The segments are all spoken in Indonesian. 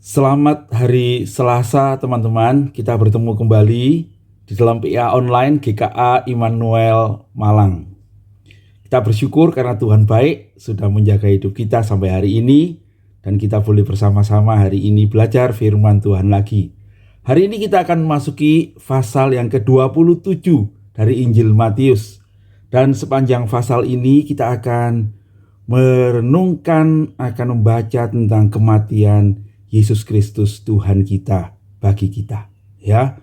Selamat hari Selasa teman-teman, kita bertemu kembali di dalam PA Online GKA Immanuel Malang. Kita bersyukur karena Tuhan baik sudah menjaga hidup kita sampai hari ini, dan kita boleh bersama-sama hari ini belajar firman Tuhan lagi. Hari ini kita akan memasuki pasal yang ke-27 dari Injil Matius, dan sepanjang pasal ini kita akan merenungkan, akan membaca tentang kematian Yesus Kristus Tuhan kita bagi kita, ya.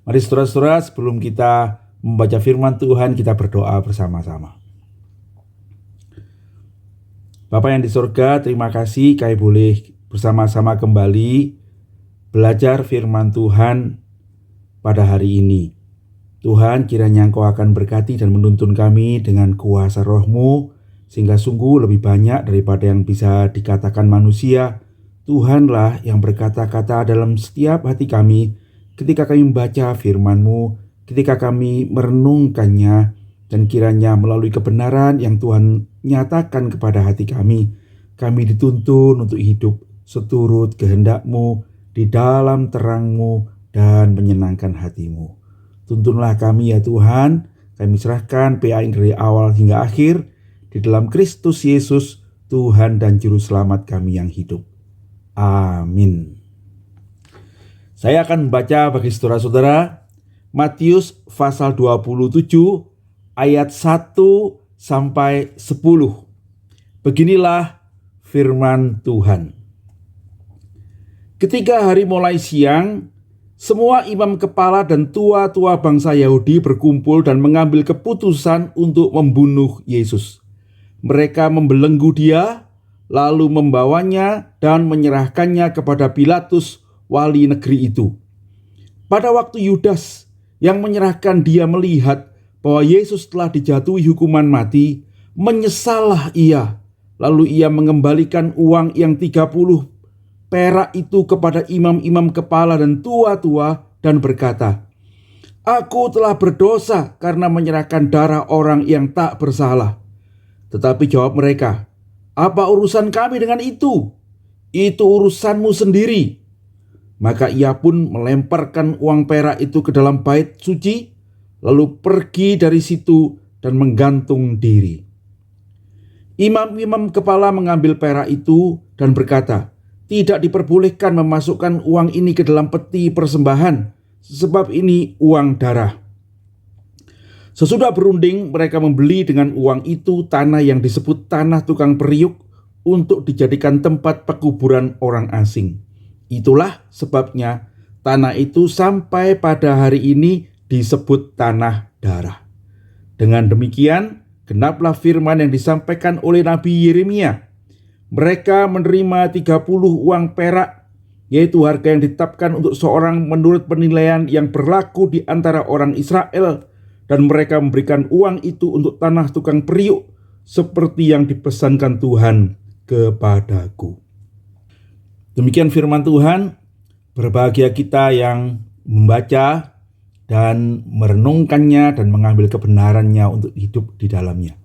Mari saudara-saudara, sebelum kita membaca firman Tuhan, kita berdoa bersama-sama. Bapa yang di surga, terima kasih kami boleh bersama-sama kembali belajar firman Tuhan pada hari ini. Tuhan, kiranya Engkau akan berkati dan menuntun kami dengan kuasa Roh-Mu, sehingga sungguh lebih banyak daripada yang bisa dikatakan manusia. Tuhanlah yang berkata-kata dalam setiap hati kami ketika kami membaca firman-Mu, ketika kami merenungkannya, dan kiranya melalui kebenaran yang Tuhan nyatakan kepada hati kami dituntun untuk hidup seturut kehendak-Mu di dalam terang-Mu dan menyenangkan hati-Mu. Tuntunlah kami ya Tuhan, kami serahkan PA ini dari awal hingga akhir di dalam Kristus Yesus, Tuhan dan Juru Selamat kami yang hidup. Amin. Saya akan membaca bagi saudara-saudara Matius pasal 27 ayat 1 sampai 10. Beginilah firman Tuhan. Ketika hari mulai siang, semua imam kepala dan tua-tua bangsa Yahudi berkumpul dan mengambil keputusan untuk membunuh Yesus. Mereka membelenggu Dia, lalu membawanya dan menyerahkannya kepada Pilatus, wali negeri itu. Pada waktu Yudas yang menyerahkan Dia melihat bahwa Yesus telah dijatuhi hukuman mati, menyesallah ia. Lalu ia mengembalikan uang yang 30 perak itu kepada imam-imam kepala dan tua-tua dan berkata, "Aku telah berdosa karena menyerahkan darah orang yang tak bersalah." Tetapi jawab mereka, "Apa urusan kami dengan itu? Itu urusanmu sendiri." Maka ia pun melemparkan uang perak itu ke dalam bait suci, lalu pergi dari situ dan menggantung diri. Imam-imam kepala mengambil perak itu dan berkata, "Tidak diperbolehkan memasukkan uang ini ke dalam peti persembahan, sebab ini uang darah." Sesudah berunding, mereka membeli dengan uang itu tanah yang disebut tanah tukang periuk untuk dijadikan tempat pekuburan orang asing. Itulah sebabnya tanah itu sampai pada hari ini disebut tanah darah. Dengan demikian, genaplah firman yang disampaikan oleh Nabi Yeremia. Mereka menerima 30 uang perak, yaitu harga yang ditetapkan untuk seorang menurut penilaian yang berlaku di antara orang Israel, dan mereka memberikan uang itu untuk tanah tukang periuk, seperti yang dipesankan Tuhan kepadaku. Demikian firman Tuhan. Berbahagia kita yang membaca dan merenungkannya dan mengambil kebenarannya untuk hidup di dalamnya.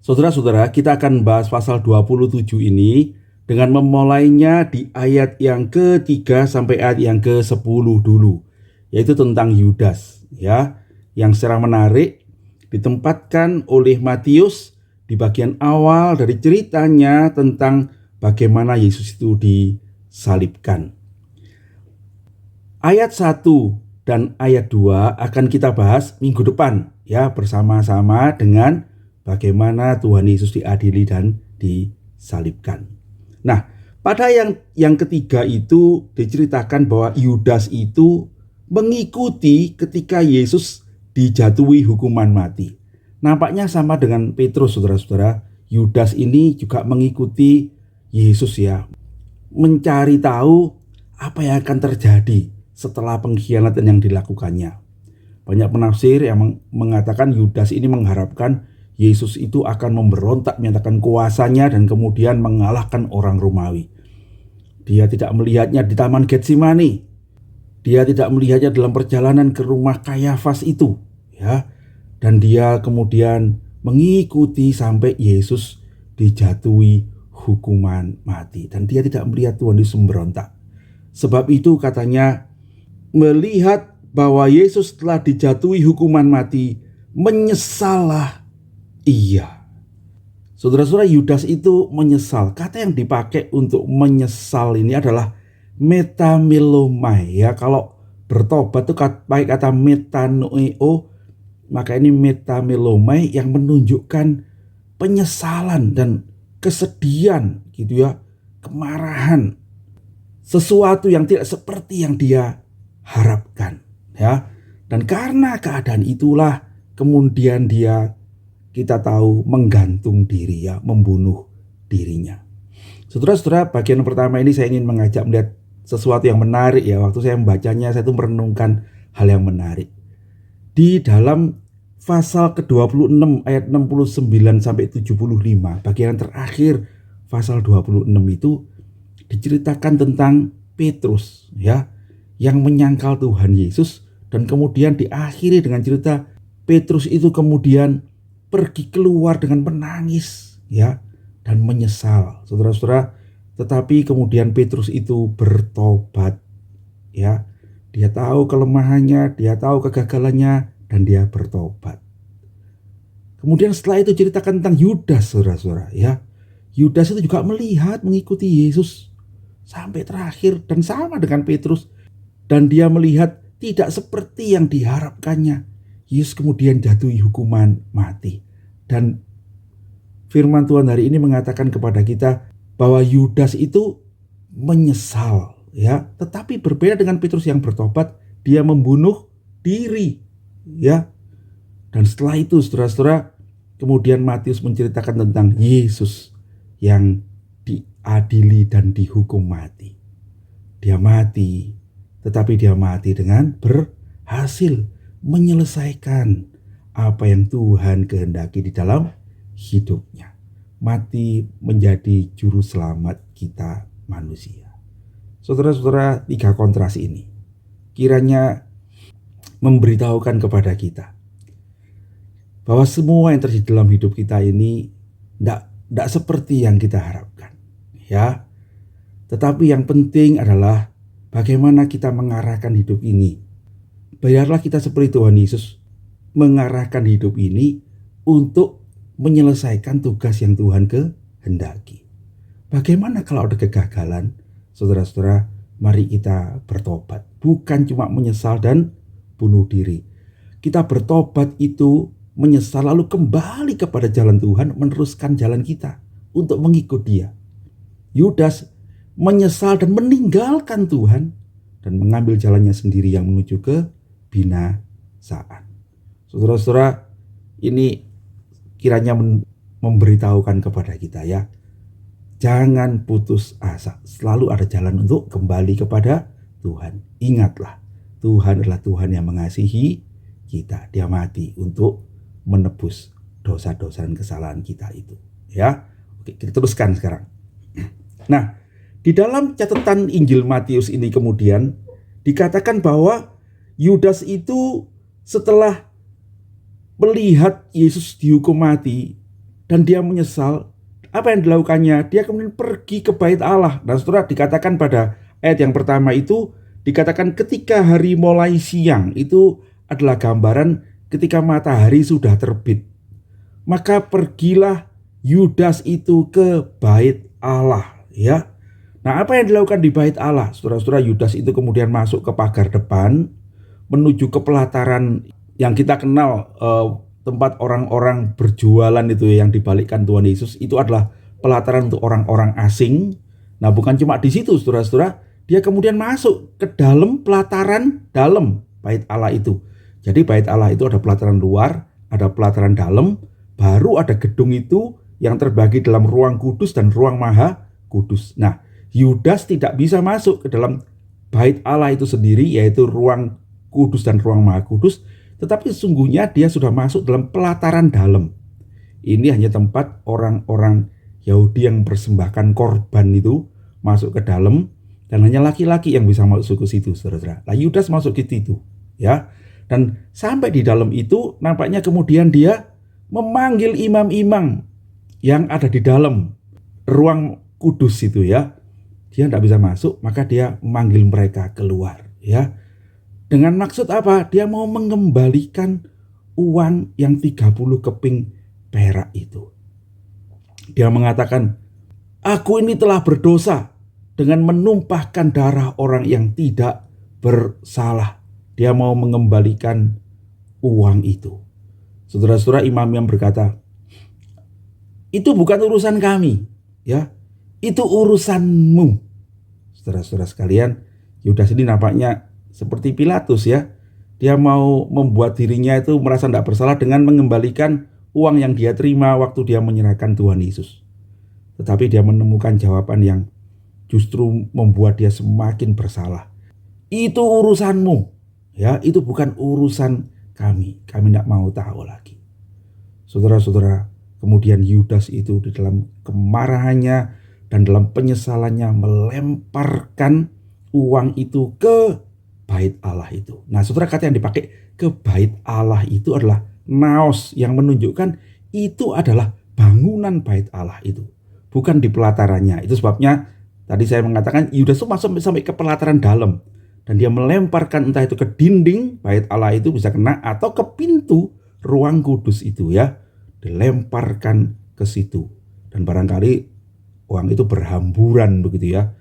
Saudara-saudara, kita akan bahas pasal 27 ini dengan memulainya di ayat yang ke-3 sampai ayat yang ke-10 dulu, yaitu tentang Yudas, ya, yang secara menarik ditempatkan oleh Matius di bagian awal dari ceritanya tentang bagaimana Yesus itu disalibkan. Ayat 1 dan ayat 2 akan kita bahas minggu depan, ya, bersama-sama dengan bagaimana Tuhan Yesus diadili dan disalibkan. Nah, pada yang ketiga itu diceritakan bahwa Yudas itu mengikuti ketika Yesus dijatuhi hukuman mati. Nampaknya sama dengan Petrus, saudara-saudara. Yudas ini juga mengikuti Yesus, ya, mencari tahu apa yang akan terjadi setelah pengkhianatan yang dilakukannya. Banyak penafsir yang mengatakan Yudas ini mengharapkan Yesus itu akan memberontak, menyatakan kuasanya, dan kemudian mengalahkan orang Romawi. Dia tidak melihatnya di Taman Getsemani. Dia tidak melihatnya dalam perjalanan ke rumah Kayafas itu, ya. Dan dia kemudian mengikuti sampai Yesus dijatuhi hukuman mati. Dan dia tidak melihat Tuhan Yesus memberontak. Sebab itu katanya, melihat bahwa Yesus telah dijatuhi hukuman mati, menyesallah ia. Saudara-saudara, Yudas itu menyesal. Kata yang dipakai untuk menyesal ini adalah metamelomai. Ya, kalau bertobat itu pakai kata metanoeo, maka ini metamelomai yang menunjukkan penyesalan dan kesedihan gitu ya, kemarahan, sesuatu yang tidak seperti yang dia harapkan ya. Dan karena keadaan itulah kemudian dia, kita tahu, menggantung diri ya, membunuh dirinya. Saudara-saudara, bagian pertama ini saya ingin mengajak melihat sesuatu yang menarik ya. Waktu saya membacanya, saya itu merenungkan hal yang menarik. Di dalam pasal ke-26 ayat 69 sampai 75, bagian terakhir pasal 26 itu diceritakan tentang Petrus ya, yang menyangkal Tuhan Yesus, dan kemudian diakhiri dengan cerita Petrus itu kemudian pergi keluar dengan menangis ya, dan menyesal, saudara-saudara. Tetapi kemudian Petrus itu bertobat ya. Dia tahu kelemahannya, dia tahu kegagalannya, dan dia bertobat. Kemudian setelah itu ceritakan tentang Yudas, saudara-saudara ya. Yudas itu juga melihat mengikuti Yesus sampai terakhir dan sama dengan Petrus, dan dia melihat tidak seperti yang diharapkannya. Yesus kemudian jatuhi hukuman mati. Dan firman Tuhan hari ini mengatakan kepada kita bahwa Yudas itu menyesal ya, tetapi berbeda dengan Petrus yang bertobat, dia membunuh diri ya. Dan setelah itu, saudara-saudara, kemudian Matius menceritakan tentang Yesus yang diadili dan dihukum mati. Dia mati, tetapi dia mati dengan berhasil menyelesaikan apa yang Tuhan kehendaki di dalam hidupnya. Mati menjadi juru selamat kita manusia. Saudara-saudara, 3 kontras ini kiranya memberitahukan kepada kita bahwa semua yang terjadi dalam hidup kita ini tidak seperti yang kita harapkan ya. Tetapi yang penting adalah bagaimana kita mengarahkan hidup ini. Biarlah kita seperti Tuhan Yesus mengarahkan hidup ini untuk menyelesaikan tugas yang Tuhan kehendaki. Bagaimana kalau ada kegagalan? Saudara-saudara, mari kita bertobat. Bukan cuma menyesal dan bunuh diri. Kita bertobat itu menyesal lalu kembali kepada jalan Tuhan, meneruskan jalan kita untuk mengikut Dia. Yudas menyesal dan meninggalkan Tuhan dan mengambil jalannya sendiri yang menuju ke binasaan. Saudara-saudara, ini kiranya memberitahukan kepada kita ya, jangan putus asa. Selalu ada jalan untuk kembali kepada Tuhan. Ingatlah, Tuhan adalah Tuhan yang mengasihi kita. Dia mati untuk menebus dosa-dosa dan kesalahan kita itu ya. Oke, kita teruskan sekarang. Nah, di dalam catatan Injil Matius ini kemudian dikatakan bahwa Yudas itu setelah melihat Yesus dihukum mati dan dia menyesal, apa yang dilakukannya? Dia kemudian pergi ke bait Allah. Dan saudara, dikatakan pada ayat yang pertama itu, dikatakan ketika hari mulai siang, itu adalah gambaran ketika matahari sudah terbit. Maka pergilah Yudas itu ke bait Allah ya. Nah, apa yang dilakukan di bait Allah? Saudara-saudara, Yudas itu kemudian masuk ke pagar depan menuju ke pelataran yang kita kenal, tempat orang-orang berjualan itu yang dibalikkan Tuhan Yesus. Itu adalah pelataran untuk orang-orang asing. Nah, bukan cuma di situ, saudara-saudara, dia kemudian masuk ke dalam pelataran dalam bait Allah itu. Jadi bait Allah itu ada pelataran luar, ada pelataran dalam, baru ada gedung itu yang terbagi dalam ruang kudus dan ruang maha kudus. Nah, Yudas tidak bisa masuk ke dalam bait Allah itu sendiri, yaitu ruang kudus dan ruang maha kudus, tetapi sesungguhnya dia sudah masuk dalam pelataran dalam. Ini hanya tempat orang-orang Yahudi yang persembahkan korban itu masuk ke dalam, dan hanya laki-laki yang bisa masuk ke situ, saudara. Nah, Yudas masuk ke situ ya. Dan sampai di dalam itu nampaknya kemudian dia memanggil imam-imam yang ada di dalam ruang kudus itu ya. dia tidak bisa masuk, maka dia memanggil mereka keluar, ya. Dengan maksud apa? Dia mau mengembalikan uang yang 30 keping perak itu. Dia mengatakan, aku ini telah berdosa dengan menumpahkan darah orang yang tidak bersalah. Dia mau mengembalikan uang itu. Saudara-saudara, imam yang berkata, itu bukan urusan kami, ya. Itu urusanmu. Saudara-saudara sekalian, Yudas ini nampaknya seperti Pilatus, ya. Dia mau membuat dirinya itu merasa tidak bersalah dengan mengembalikan uang yang dia terima waktu dia menyerahkan Tuhan Yesus. Tetapi dia menemukan jawaban yang justru membuat dia semakin bersalah. Itu urusanmu, ya. Itu bukan urusan kami. Kami tidak mau tahu lagi. Saudara-saudara, kemudian Yudas itu di dalam kemarahannya dan dalam penyesalannya melemparkan uang itu ke bait Allah itu. Nah, saudara, kata yang dipakai ke bait Allah itu adalah naos, yang menunjukkan itu adalah bangunan bait Allah itu, bukan di pelatarannya. Itu sebabnya tadi saya mengatakan Yudas itu masuk sampai ke pelataran dalam, dan dia melemparkan entah itu ke dinding bait Allah itu bisa kena, atau ke pintu ruang kudus itu, ya, dilemparkan ke situ, dan barangkali uang itu berhamburan begitu, ya.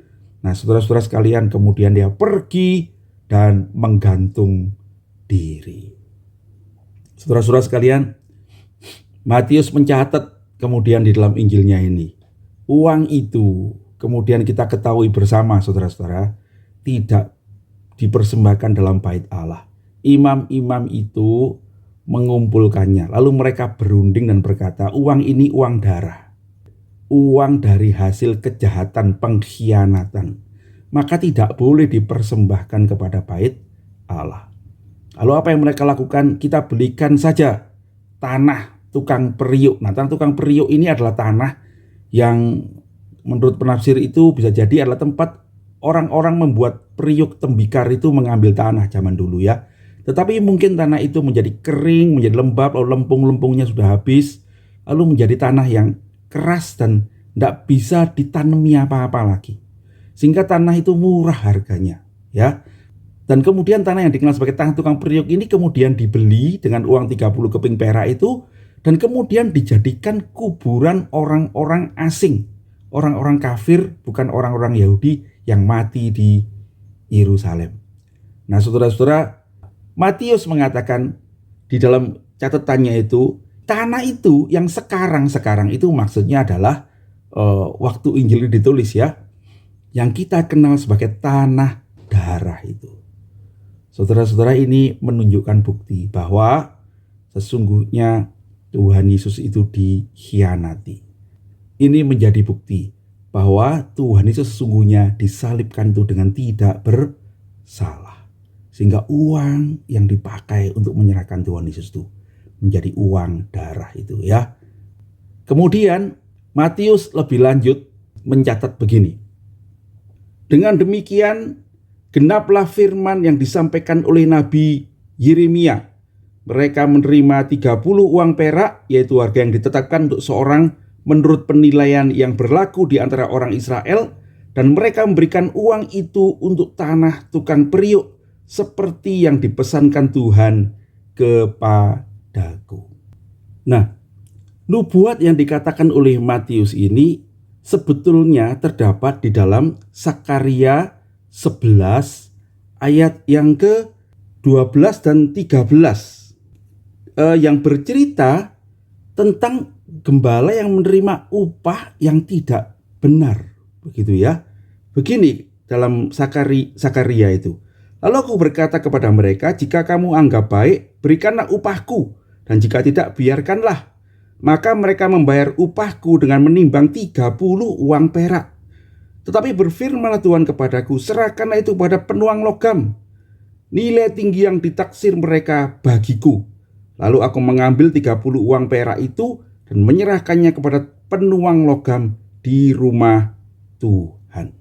Nah, saudara-saudara sekalian, kemudian dia pergi dan menggantung diri. Saudara-saudara sekalian, Matius mencatat kemudian di dalam Injilnya ini, uang itu kemudian kita ketahui bersama, saudara-saudara, tidak dipersembahkan dalam bait Allah. Imam-imam itu mengumpulkannya, lalu mereka berunding dan berkata, uang ini uang darah, uang dari hasil kejahatan pengkhianatan, maka tidak boleh dipersembahkan kepada bait Allah. Lalu apa yang mereka lakukan? Kita belikan saja tanah tukang periuk. Nah, tanah tukang periuk ini adalah tanah yang menurut penafsir itu bisa jadi adalah tempat orang-orang membuat periuk tembikar itu mengambil tanah zaman dulu, ya. Tetapi mungkin tanah itu menjadi kering, menjadi lembab, lalu lempung-lempungnya sudah habis, lalu menjadi tanah yang keras dan tidak bisa ditanami apa-apa lagi, sehingga tanah itu murah harganya, ya. Dan kemudian tanah yang dikenal sebagai tanah tukang periuk ini kemudian dibeli dengan uang 30 keping perak itu, dan kemudian dijadikan kuburan orang-orang asing, orang-orang kafir, bukan orang-orang Yahudi yang mati di Yerusalem. Nah, saudara-saudara, Matius mengatakan di dalam catatannya itu, tanah itu yang sekarang itu maksudnya adalah waktu Injil ditulis, ya, yang kita kenal sebagai tanah darah itu. Saudara-saudara, ini menunjukkan bukti bahwa sesungguhnya Tuhan Yesus itu dikhianati. Ini menjadi bukti bahwa Tuhan Yesus sesungguhnya disalibkan itu dengan tidak bersalah, sehingga uang yang dipakai untuk menyerahkan Tuhan Yesus itu menjadi uang darah itu, ya. Kemudian Matius lebih lanjut mencatat begini. Dengan demikian genaplah firman yang disampaikan oleh Nabi Yeremia. Mereka menerima 30 uang perak, yaitu harga yang ditetapkan untuk seorang menurut penilaian yang berlaku di antara orang Israel, dan mereka memberikan uang itu untuk tanah tukang periuk seperti yang dipesankan Tuhan kepadaku. Nah, nubuat yang dikatakan oleh Matius ini sebetulnya terdapat di dalam Sakaria 11 ayat yang ke-12 dan 13 yang bercerita tentang gembala yang menerima upah yang tidak benar, begitu, ya. Begini dalam Sakaria itu. Lalu aku berkata kepada mereka, jika kamu anggap baik, berikanlah upahku, dan jika tidak, biarkanlah. Maka mereka membayar upahku dengan menimbang 30 uang perak. Tetapi berfirmanlah Tuhan kepadaku, serahkanlah itu pada penuang logam, nilai tinggi yang ditaksir mereka bagiku. Lalu aku mengambil 30 uang perak itu dan menyerahkannya kepada penuang logam di rumah Tuhan.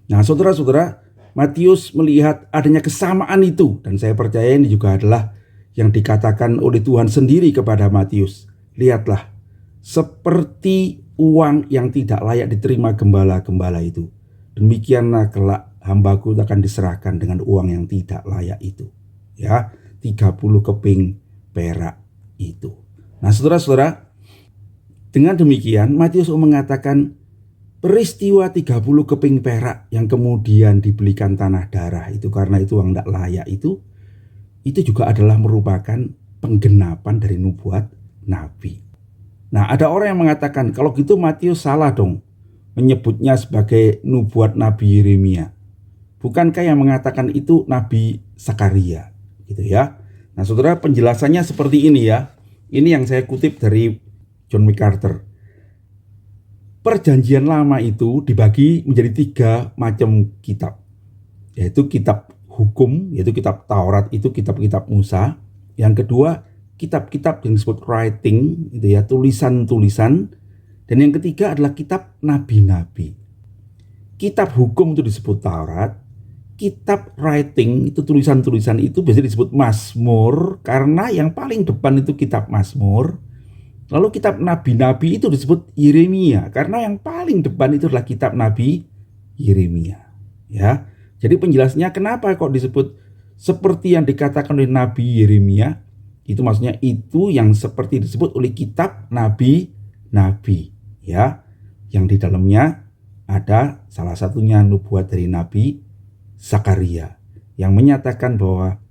Nah, saudara-saudara, Matius melihat adanya kesamaan itu, dan saya percaya ini juga adalah yang dikatakan oleh Tuhan sendiri kepada Matius. Lihatlah, seperti uang yang tidak layak diterima gembala-gembala itu, demikianlah kelak hambaku akan diserahkan dengan uang yang tidak layak itu. Ya, 30 keping perak itu. Nah, saudara-saudara, dengan demikian Matius mengatakan peristiwa 30 keping perak yang kemudian dibelikan tanah darah itu karena itu uang tidak layak itu juga adalah merupakan penggenapan dari nubuat Nabi. Nah, ada orang yang mengatakan kalau gitu Matius salah dong menyebutnya sebagai nubuat Nabi Yeremia. Bukankah yang mengatakan itu Nabi Zakaria, gitu ya? Nah, saudara, penjelasannya seperti ini ya. Ini yang saya kutip dari John MacArthur. Perjanjian lama itu dibagi menjadi 3 macam kitab, yaitu kitab hukum, yaitu kitab Taurat, itu kitab-kitab Musa. Yang kedua, kitab-kitab yang disebut writing, itu ya, tulisan-tulisan. Dan yang ketiga adalah kitab nabi-nabi. Kitab hukum itu disebut Taurat, kitab writing itu tulisan-tulisan itu biasanya disebut Mazmur karena yang paling depan itu kitab Mazmur. Lalu kitab nabi-nabi itu disebut Yeremia karena yang paling depan itu adalah kitab Nabi Yeremia. Ya, jadi penjelasannya kenapa kok disebut seperti yang dikatakan oleh Nabi Yeremia, itu maksudnya itu yang seperti disebut oleh kitab nabi-nabi, ya, yang di dalamnya ada salah satunya nubuat dari Nabi Zakaria yang menyatakan bahwa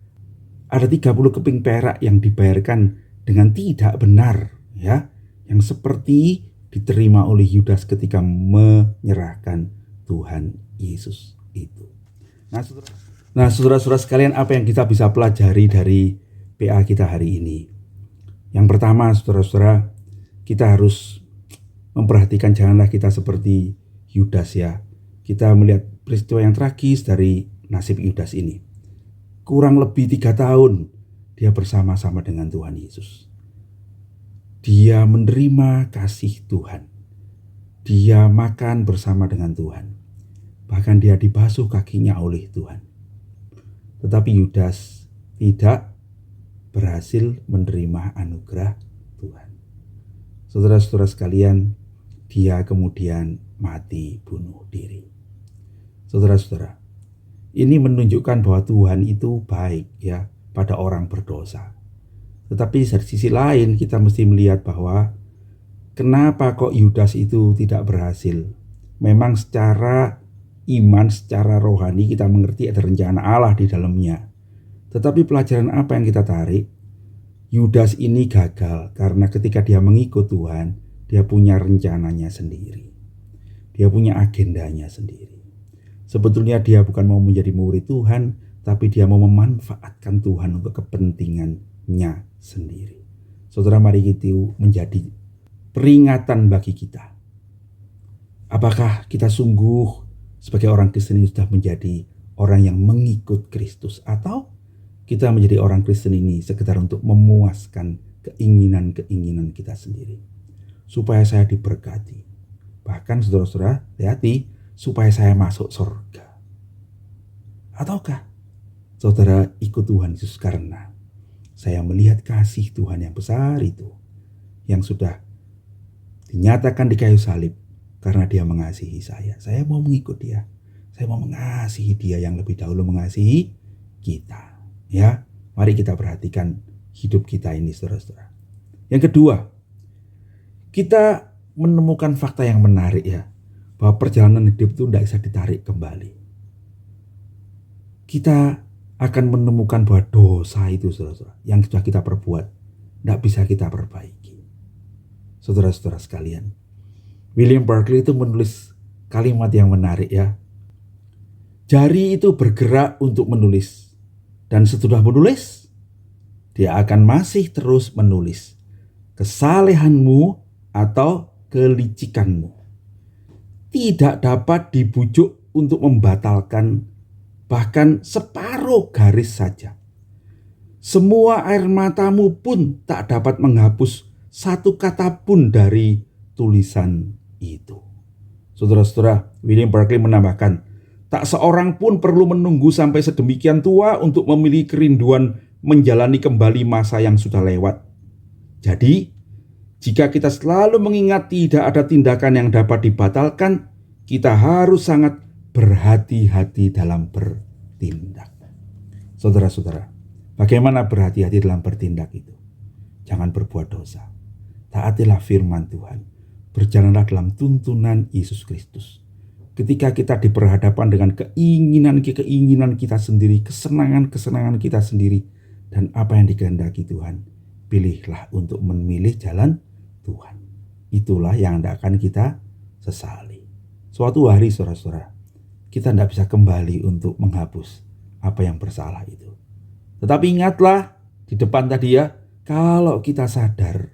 ada 30 keping perak yang dibayarkan dengan tidak benar, ya, yang seperti diterima oleh Yudas ketika menyerahkan Tuhan Yesus itu. Nah, saudara-saudara sekalian, apa yang kita bisa pelajari dari PA kita hari ini? Yang pertama, saudara-saudara, kita harus memperhatikan janganlah kita seperti Yudas, ya. Kita melihat peristiwa yang tragis dari nasib Yudas ini. Kurang lebih 3 tahun dia bersama-sama dengan Tuhan Yesus. Dia menerima kasih Tuhan. Dia makan bersama dengan Tuhan. Bahkan dia dibasuh kakinya oleh Tuhan. Tetapi Yudas tidak berhasil menerima anugerah Tuhan. Saudara-saudara sekalian, dia kemudian mati bunuh diri. Saudara-saudara, ini menunjukkan bahwa Tuhan itu baik, ya, pada orang berdosa. Tetapi dari sisi lain kita mesti melihat bahwa kenapa kok Yudas itu tidak berhasil. Memang secara iman, secara rohani kita mengerti ada rencana Allah di dalamnya. Tetapi pelajaran apa yang kita tarik? Yudas ini gagal karena ketika dia mengikut Tuhan, dia punya rencananya sendiri. Dia punya agendanya sendiri. Sebetulnya dia bukan mau menjadi murid Tuhan, tapi dia mau memanfaatkan Tuhan untuk kepentingannya sendiri. Saudara, mari itu menjadi peringatan bagi kita. Apakah kita sungguh sebagai orang Kristen ini sudah menjadi orang yang mengikut Kristus, atau kita menjadi orang Kristen ini sekedar untuk memuaskan keinginan-keinginan kita sendiri supaya saya diberkati, bahkan saudara-saudara hati-hati, supaya saya masuk surga? Ataukah saudara ikut Tuhan Yesus karena saya melihat kasih Tuhan yang besar itu, yang sudah dinyatakan di kayu salib karena dia mengasihi saya. Saya mau mengikut dia. Saya mau mengasihi dia yang lebih dahulu mengasihi kita. Ya, mari kita perhatikan hidup kita ini, saudara-saudara. Yang kedua, kita menemukan fakta yang menarik, ya, bahwa perjalanan hidup itu tidak bisa ditarik kembali. Kita akan menemukan bahwa dosa itu, saudara-saudara, yang sudah kita perbuat tidak bisa kita perbaiki. Saudara-saudara sekalian, William Barclay itu menulis kalimat yang menarik, ya. Jari itu bergerak untuk menulis, dan setelah menulis, dia akan masih terus menulis. Kesalehanmu atau kelicikanmu tidak dapat dibujuk untuk membatalkan bahkan separuh garis saja. Semua air matamu pun tak dapat menghapus satu kata pun dari tulisan itu. Saudara-saudara, William Barclay menambahkan, tak seorang pun perlu menunggu sampai sedemikian tua untuk memiliki kerinduan menjalani kembali masa yang sudah lewat. Jadi, jika kita selalu mengingat tidak ada tindakan yang dapat dibatalkan, kita harus sangat berhati-hati dalam bertindak. Saudara-saudara, bagaimana berhati-hati dalam bertindak itu? Jangan berbuat dosa. Taatilah firman Tuhan. Berjalanlah dalam tuntunan Yesus Kristus. Ketika kita diperhadapkan dengan keinginan kita sendiri, kesenangan kita sendiri, dan apa yang dikehendaki Tuhan, pilihlah untuk memilih jalan Tuhan. Itulah yang tidak akan kita sesali. Suatu hari, saudara-saudara, kita tidak bisa kembali untuk menghapus apa yang bersalah itu. Tetapi ingatlah di depan tadi ya, kalau kita sadar,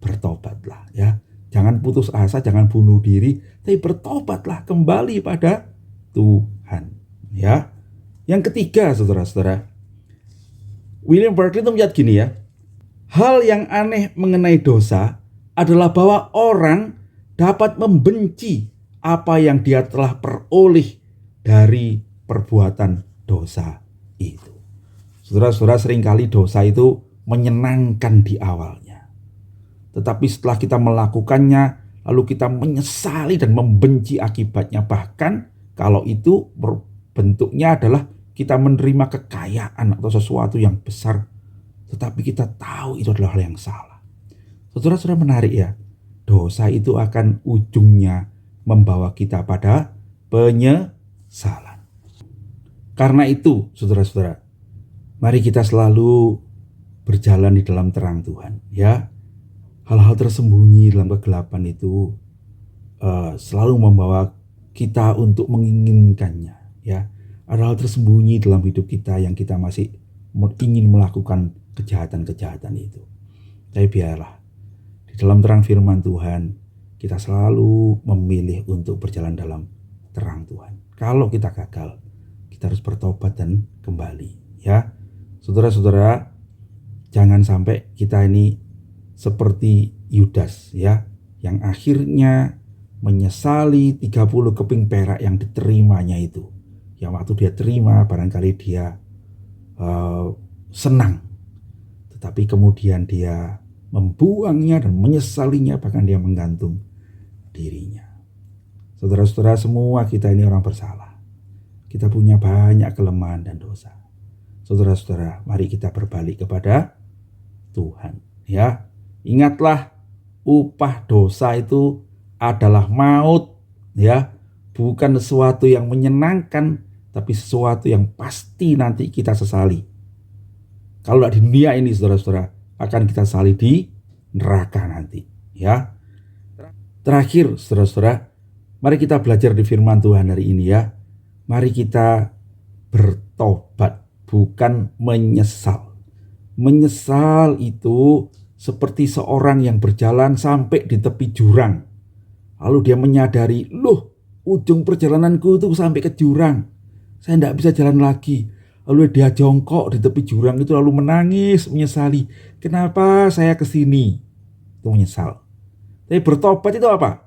bertobatlah ya. Jangan putus asa, jangan bunuh diri, tapi bertobatlah kembali pada Tuhan ya. Yang ketiga, saudara-saudara, William Barclay itu melihat gini ya. Hal yang aneh mengenai dosa adalah bahwa orang dapat membenci apa yang dia telah peroleh dari perbuatan dosa itu. Saudara-saudara, seringkali dosa itu menyenangkan di awalnya. Tetapi setelah kita melakukannya, lalu kita menyesali dan membenci akibatnya. Bahkan kalau itu bentuknya adalah kita menerima kekayaan atau sesuatu yang besar, tetapi kita tahu itu adalah hal yang salah. Saudara-saudara, menarik ya. Dosa itu akan ujungnya membawa kita pada penyesalan. Karena itu, saudara-saudara, mari kita selalu berjalan di dalam terang Tuhan ya. Hal-hal tersembunyi dalam kegelapan itu selalu membawa kita untuk menginginkannya ya. Ada hal tersembunyi dalam hidup kita yang kita masih ingin melakukan kejahatan-kejahatan itu. Tapi biarlah di dalam terang firman Tuhan kita selalu memilih untuk berjalan dalam terang Tuhan. Kalau kita gagal, kita harus bertobat dan kembali ya. Saudara-saudara, jangan sampai kita ini seperti Yudas ya, yang akhirnya menyesali 30 keping perak yang diterimanya itu. Yang waktu dia terima barangkali dia senang, tetapi kemudian dia membuangnya dan menyesalinya, bahkan dia menggantung dirinya. Saudara-saudara, semua kita ini orang bersalah. Kita punya banyak kelemahan dan dosa. Saudara-saudara, mari kita berbalik kepada Tuhan ya. Ingatlah, upah dosa itu adalah maut ya, bukan sesuatu yang menyenangkan, tapi sesuatu yang pasti nanti kita sesali. Kalau di dunia ini, saudara-saudara, akan kita sesali di neraka nanti ya. Terakhir, saudara-saudara, mari kita belajar di firman Tuhan hari ini ya. Mari kita bertobat, bukan menyesal. Menyesal itu seperti seorang yang berjalan sampai di tepi jurang. Lalu dia menyadari, loh, ujung perjalananku itu sampai ke jurang. Saya tidak bisa jalan lagi. Lalu dia jongkok di tepi jurang itu lalu menangis, menyesali. Kenapa saya ke sini? Itu menyesal. Tapi bertobat itu apa?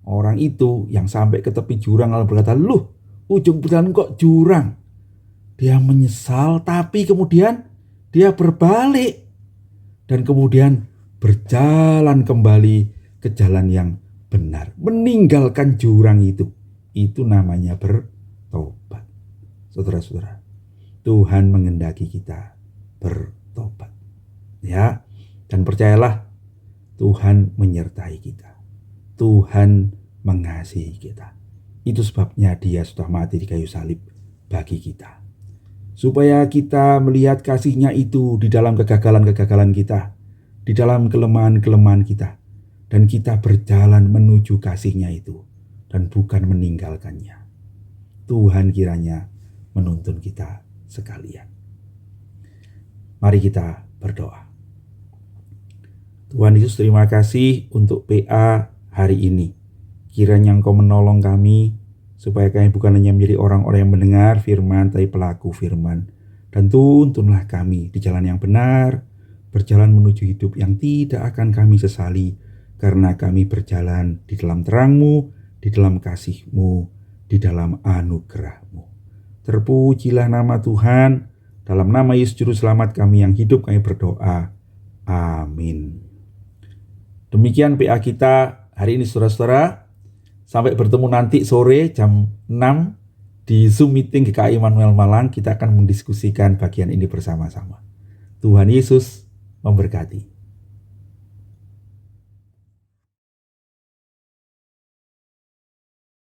Orang itu yang sampai ke tepi jurang lalu berkata, loh, ujung perjalanan kok jurang. Dia menyesal, tapi kemudian dia berbalik. Dan kemudian berjalan kembali ke jalan yang benar. Meninggalkan jurang itu. Itu namanya bertobat. Saudara-saudara, Tuhan menghendaki kita bertobat. Ya, dan percayalah, Tuhan menyertai kita. Tuhan mengasihi kita. Itu sebabnya Dia sudah mati di kayu salib bagi kita. Supaya kita melihat kasih-Nya itu di dalam kegagalan-kegagalan kita, di dalam kelemahan-kelemahan kita, dan kita berjalan menuju kasih-Nya itu, dan bukan meninggalkannya. Tuhan kiranya menuntun kita sekalian. Mari kita berdoa. Tuhan Yesus, terima kasih untuk PA hari ini. Kiranya Engkau menolong kami, supaya kami bukan hanya menjadi orang-orang yang mendengar firman, tapi pelaku firman. Dan tuntunlah kami di jalan yang benar, berjalan menuju hidup yang tidak akan kami sesali, karena kami berjalan di dalam terang-Mu, di dalam kasih-Mu, di dalam anugerah-Mu. Terpujilah nama Tuhan. Dalam nama Yesus Juru Selamat kami yang hidup, kami berdoa. Amin. Demikian PA kita hari ini, saudara-saudara. Sampai bertemu nanti sore jam 6 di Zoom meeting GKI Immanuel Malang kita akan mendiskusikan bagian ini bersama-sama. Tuhan Yesus memberkati.